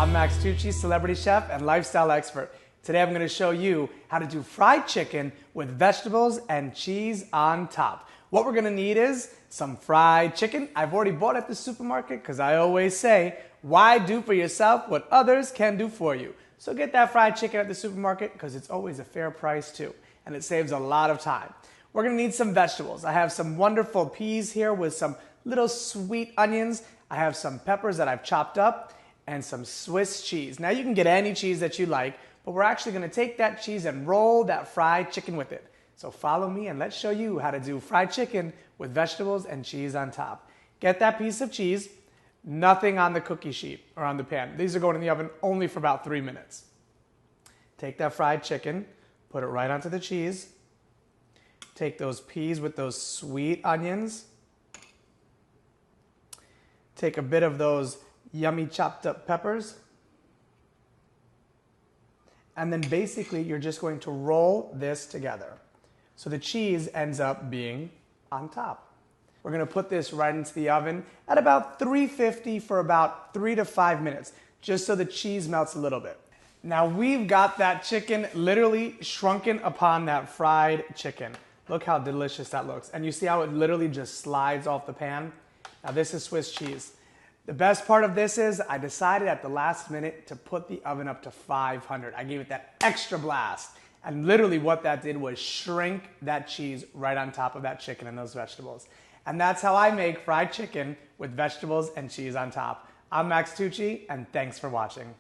I'm Max Tucci, celebrity chef and lifestyle expert. Today I'm going to show you how to do fried chicken with vegetables and cheese on top. What we're going to need is some fried chicken. I've already bought at the supermarket because I always say, why do for yourself what others can do for you? So get that fried chicken at the supermarket because it's always a fair price too, and it saves a lot of time. We're going to need some vegetables. I have some wonderful peas here with some little sweet onions. I have some peppers that I've chopped up and some Swiss cheese. Now you can get any cheese that you like, but we're actually going to take that cheese and roll that fried chicken with it. So follow me and let's show you how to do fried chicken with vegetables and cheese on top. Get that piece of cheese, nothing on the cookie sheet or on the pan. These are going in the oven only for about 3 minutes. Take that fried chicken, put it right onto the cheese. Take those peas with those sweet onions. Take a bit of those yummy chopped up peppers. And then basically you're just going to roll this together. So the cheese ends up being on top. We're going to put this right into the oven at about 350 for about 3 to 5 minutes, just so the cheese melts a little bit. Now we've got that chicken literally shrunken upon that fried chicken. Look how delicious that looks. And you see how it literally just slides off the pan? Now this is Swiss cheese. The best part of this is I decided at the last minute to put the oven up to 500. I gave it that extra blast. And literally what that did was shrink that cheese right on top of that chicken and those vegetables. And that's how I make fried chicken with vegetables and cheese on top. I'm Max Tucci, and thanks for watching.